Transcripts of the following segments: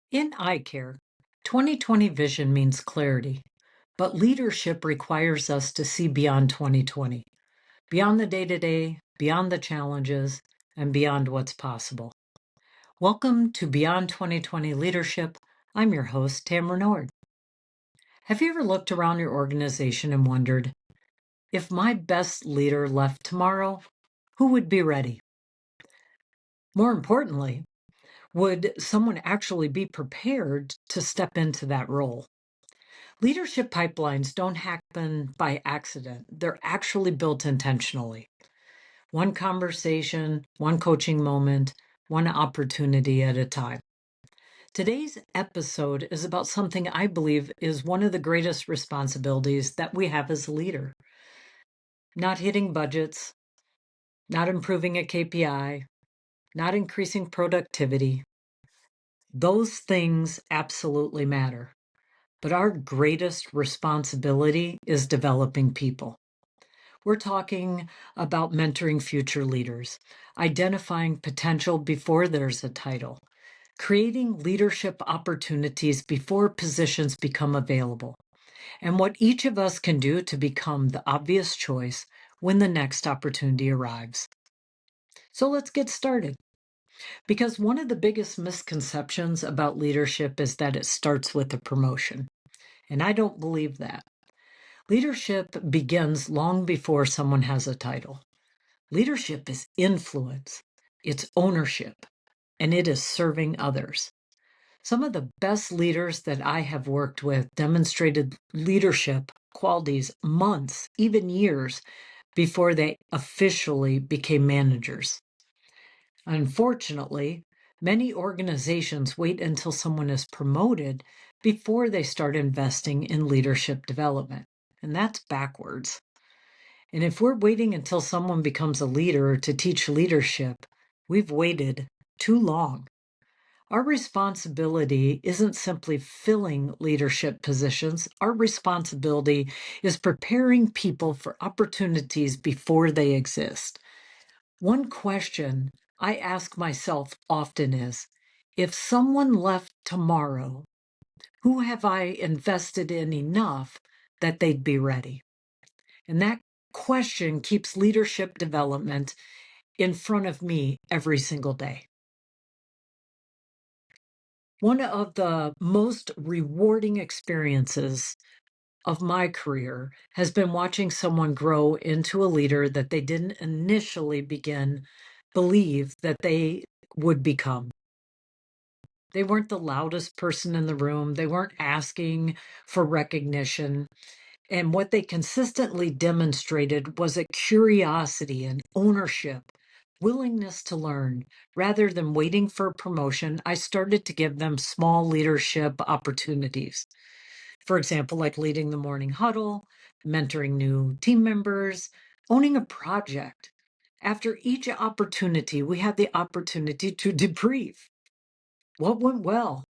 In EyeCare, 2020 vision means clarity, but leadership requires us to see beyond 2020, beyond the day-to-day, beyond the challenges, and beyond what's possible. Welcome to Beyond 2020 Leadership. I'm your host, Tamara Nord. Have you ever looked around your organization and wondered, if my best leader left tomorrow, who would be ready? More importantly, would someone actually be prepared to step into that role? Leadership pipelines don't happen by accident. They're actually built intentionally. One conversation, one coaching moment, one opportunity at a time. Today's episode is about something I believe is one of the greatest responsibilities that we have as a leader. Not hitting budgets, not improving a KPI, not increasing productivity. Those things absolutely matter. But our greatest responsibility is developing people. We're talking about mentoring future leaders, identifying potential before there's a title, creating leadership opportunities before positions become available, and what each of us can do to become the obvious choice when the next opportunity arrives. So let's get started. Because one of the biggest misconceptions about leadership is that it starts with a promotion. And I don't believe that. Leadership begins long before someone has a title. Leadership is influence, it's ownership, and it is serving others. Some of the best leaders that I have worked with demonstrated leadership qualities months, even years, before they officially became managers. Unfortunately, many organizations wait until someone is promoted before they start investing in leadership development. And that's backwards. And if we're waiting until someone becomes a leader to teach leadership, we've waited too long. Our responsibility isn't simply filling leadership positions. Our responsibility is preparing people for opportunities before they exist. One question I ask myself often is, if someone left tomorrow, who have I invested in enough that they'd be ready? And that question keeps leadership development in front of me every single day. One of the most rewarding experiences of my career has been watching someone grow into a leader that they didn't initially believe that they would become. They weren't the loudest person in the room. They weren't asking for recognition. And what they consistently demonstrated was a curiosity and ownership, willingness to learn. Rather than waiting for a promotion, I started to give them small leadership opportunities. For example, like leading the morning huddle, mentoring new team members, owning a project. After each opportunity, we had the opportunity to debrief. What went well?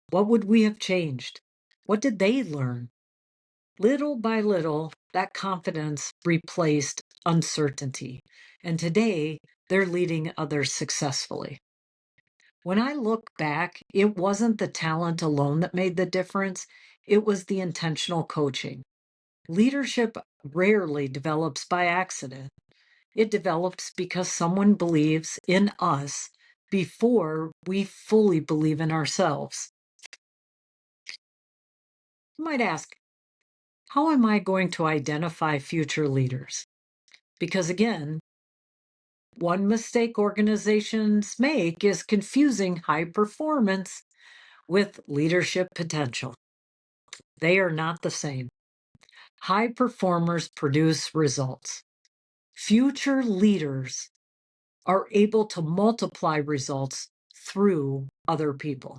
What would we have changed? What did they learn? Little by little, that confidence replaced uncertainty. And today, they're leading others successfully. When I look back, it wasn't the talent alone that made the difference. It was the intentional coaching. Leadership rarely develops by accident. It develops because someone believes in us before we fully believe in ourselves. You might ask, how am I going to identify future leaders? Because again, one mistake organizations make is confusing high performance with leadership potential. They are not the same. High performers produce results. Future leaders are able to multiply results through other people.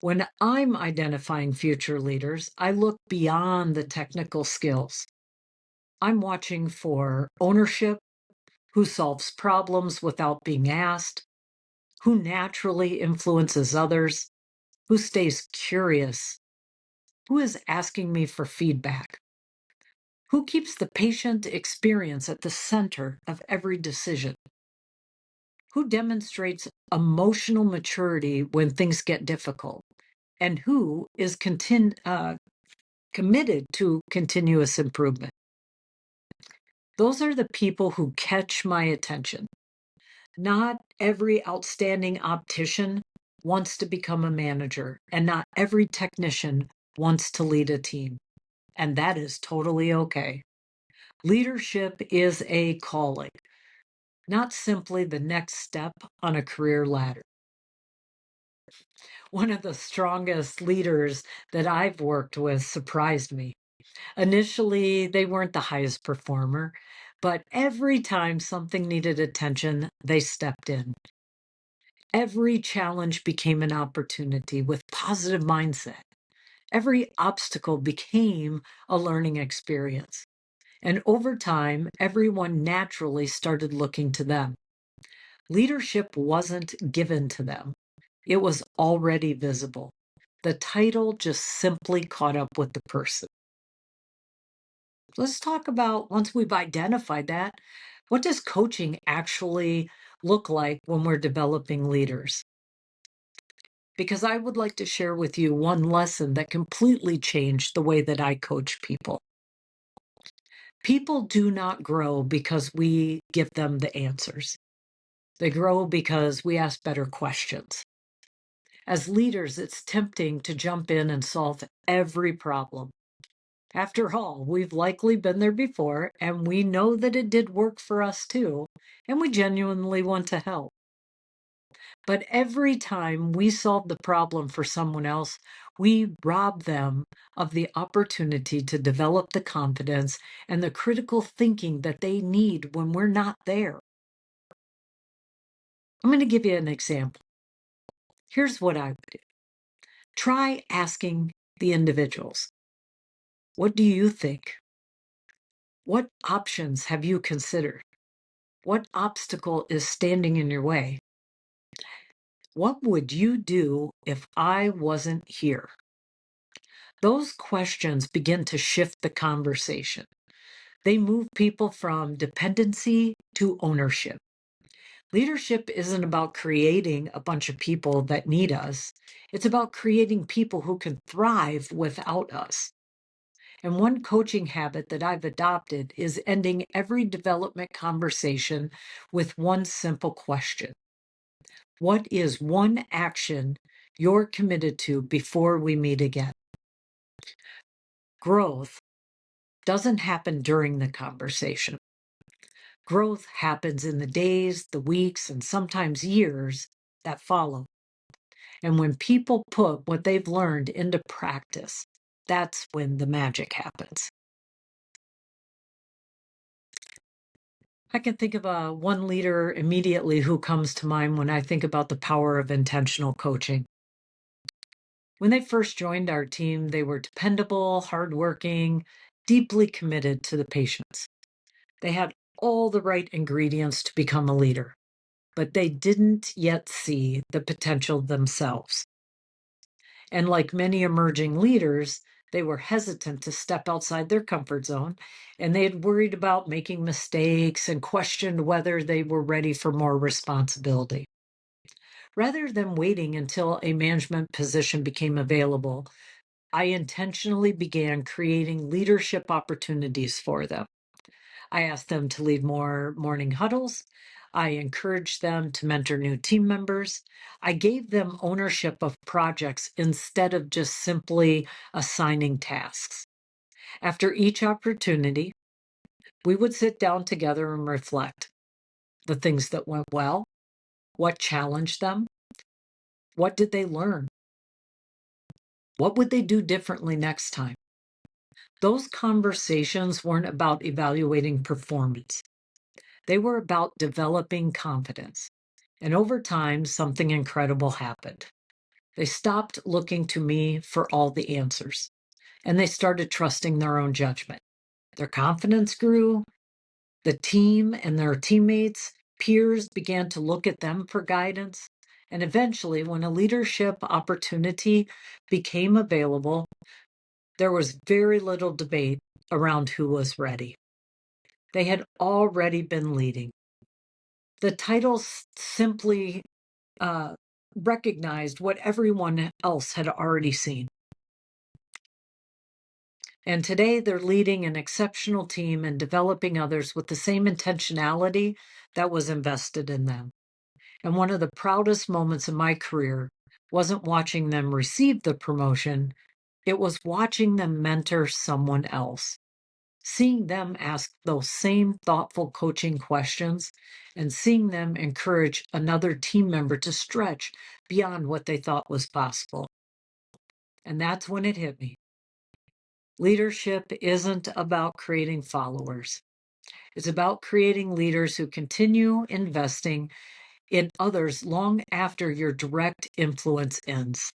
When I'm identifying future leaders, I look beyond the technical skills. I'm watching for ownership, who solves problems without being asked, who naturally influences others, who stays curious, who is asking me for feedback, who keeps the patient experience at the center of every decision, Who demonstrates emotional maturity when things get difficult? And who is committed to continuous improvement? Those are the people who catch my attention. Not every outstanding optician wants to become a manager, and not every technician wants to lead a team. And that is totally okay. Leadership is a calling, not simply the next step on a career ladder. One of the strongest leaders that I've worked with surprised me. Initially, they weren't the highest performer, but every time something needed attention, they stepped in. Every challenge became an opportunity with positive mindset. Every obstacle became a learning experience. And over time, everyone naturally started looking to them. Leadership wasn't given to them, it was already visible. The title just simply caught up with the person. Let's talk about, once we've identified that, what does coaching actually look like when we're developing leaders? Because I would like to share with you one lesson that completely changed the way that I coach people. People do not grow because we give them the answers. They grow because we ask better questions. As leaders, it's tempting to jump in and solve every problem. After all, we've likely been there before, and we know that it did work for us too, and we genuinely want to help. But every time we solve the problem for someone else, we rob them of the opportunity to develop the confidence and the critical thinking that they need when we're not there. I'm going to give you an example. Here's what I would do. Try asking the individuals, what do you think? What options have you considered? What obstacle is standing in your way? What would you do if I wasn't here? Those questions begin to shift the conversation. They move people from dependency to ownership. Leadership isn't about creating a bunch of people that need us. It's about creating people who can thrive without us. And one coaching habit that I've adopted is ending every development conversation with one simple question. What is one action you're committed to before we meet again? Growth doesn't happen during the conversation. Growth happens in the days, the weeks, and sometimes years that follow. And when people put what they've learned into practice, that's when the magic happens. I can think of one leader immediately who comes to mind when I think about the power of intentional coaching. When they first joined our team, they were dependable, hardworking, deeply committed to the patients. They had all the right ingredients to become a leader, but they didn't yet see the potential themselves. And like many emerging leaders, they were hesitant to step outside their comfort zone, and they had worried about making mistakes and questioned whether they were ready for more responsibility. Rather than waiting until a management position became available, I intentionally began creating leadership opportunities for them. I asked them to lead more morning huddles. I encouraged them to mentor new team members. I gave them ownership of projects instead of just simply assigning tasks. After each opportunity, we would sit down together and reflect the things that went well, what challenged them, what did they learn, what would they do differently next time. Those conversations weren't about evaluating performance. They were about developing confidence. And over time, something incredible happened. They stopped looking to me for all the answers, and they started trusting their own judgment. Their confidence grew. The team and their teammates, peers began to look at them for guidance. And eventually, when a leadership opportunity became available, there was very little debate around who was ready. They had already been leading. The title simply recognized what everyone else had already seen. And today they're leading an exceptional team and developing others with the same intentionality that was invested in them. And one of the proudest moments of my career wasn't watching them receive the promotion, it was watching them mentor someone else, seeing them ask those same thoughtful coaching questions and seeing them encourage another team member to stretch beyond what they thought was possible. And that's when it hit me. Leadership isn't about creating followers. It's about creating leaders who continue investing in others long after your direct influence ends.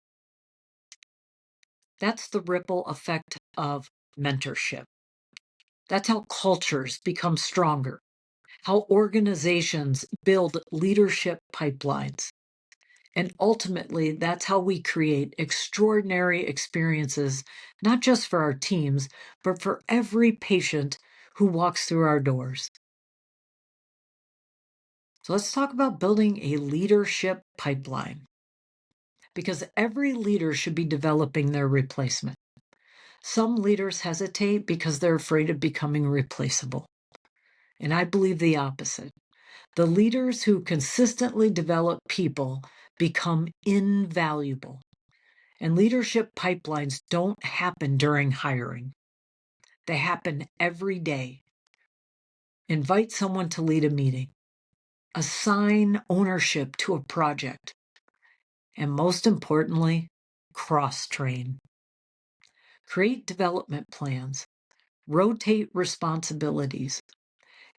That's the ripple effect of mentorship. That's how cultures become stronger, how organizations build leadership pipelines. And ultimately, that's how we create extraordinary experiences, not just for our teams, but for every patient who walks through our doors. So let's talk about building a leadership pipeline, because every leader should be developing their replacement. Some leaders hesitate because they're afraid of becoming replaceable. And I believe the opposite. The leaders who consistently develop people become invaluable. And leadership pipelines don't happen during hiring. They happen every day. Invite someone to lead a meeting. Assign ownership to a project. And most importantly, cross-train. Create development plans. Rotate responsibilities.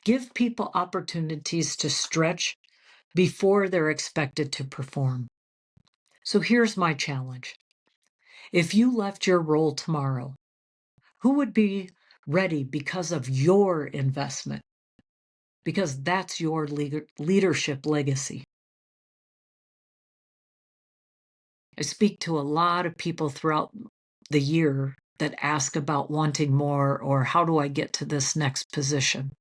Give people opportunities to stretch before they're expected to perform. So here's my challenge. If you left your role tomorrow, who would be ready because of your investment? Because that's your leadership legacy. I speak to a lot of people throughout the year that ask about wanting more or how do I get to this next position?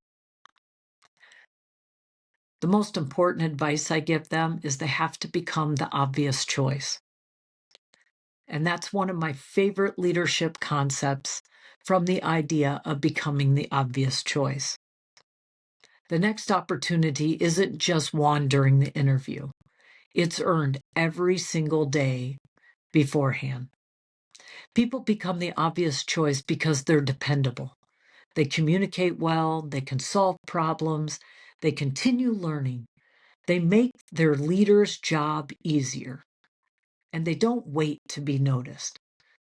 The most important advice I give them is they have to become the obvious choice. And that's one of my favorite leadership concepts from the idea of becoming the obvious choice. The next opportunity isn't just won during the interview. It's earned every single day beforehand. People become the obvious choice because they're dependable. They communicate well, they can solve problems, they continue learning. They make their leader's job easier, and they don't wait to be noticed.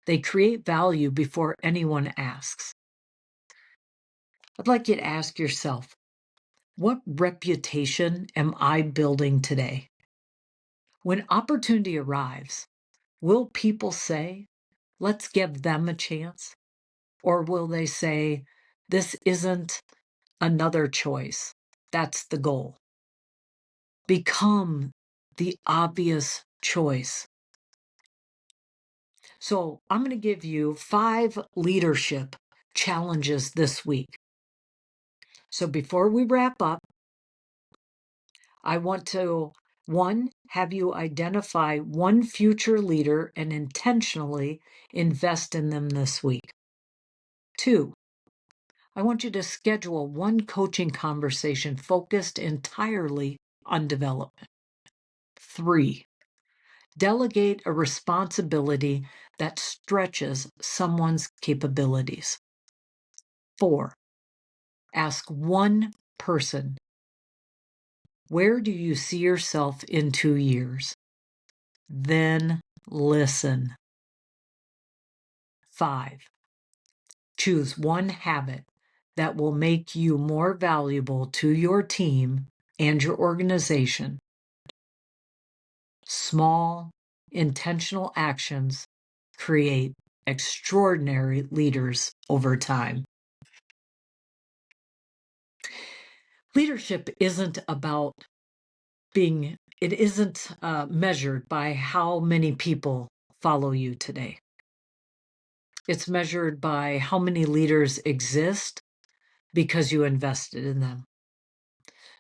They create value before anyone asks. I'd like you to ask yourself, what reputation am I building today? When opportunity arrives, will people say, let's give them a chance? Or will they say, this isn't another choice? That's the goal. Become the obvious choice. So I'm going to give you 5 leadership challenges this week. So before we wrap up, I want to, 1, have you identify one future leader and intentionally invest in them this week. 2, I want you to schedule one coaching conversation focused entirely on development. 3, delegate a responsibility that stretches someone's capabilities. 4, ask one person, where do you see yourself in 2 years? Then listen. 5, choose one habit that will make you more valuable to your team and your organization. Small, intentional actions create extraordinary leaders over time. Leadership isn't about it isn't measured by how many people follow you today. It's measured by how many leaders exist because you invested in them.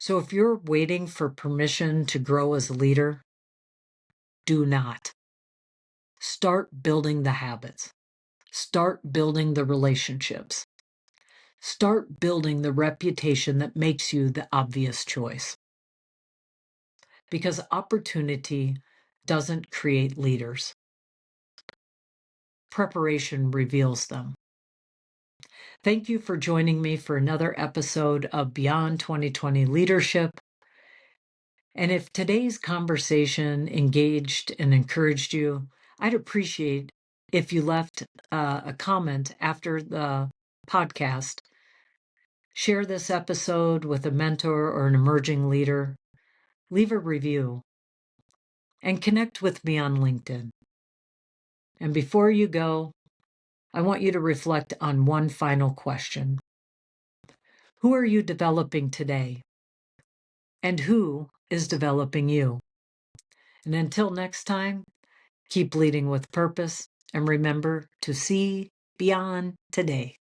So if you're waiting for permission to grow as a leader, do not. Start building the habits. Start building the relationships. Start building the reputation that makes you the obvious choice. Because opportunity doesn't create leaders. Preparation reveals them. Thank you for joining me for another episode of Beyond 2020 Leadership. And if today's conversation engaged and encouraged you, I'd appreciate if you left a comment after the podcast. Share this episode with a mentor or an emerging leader. Leave a review. And connect with me on LinkedIn. And before you go, I want you to reflect on one final question. Who are you developing today? And who is developing you? And until next time, keep leading with purpose and remember to see beyond today.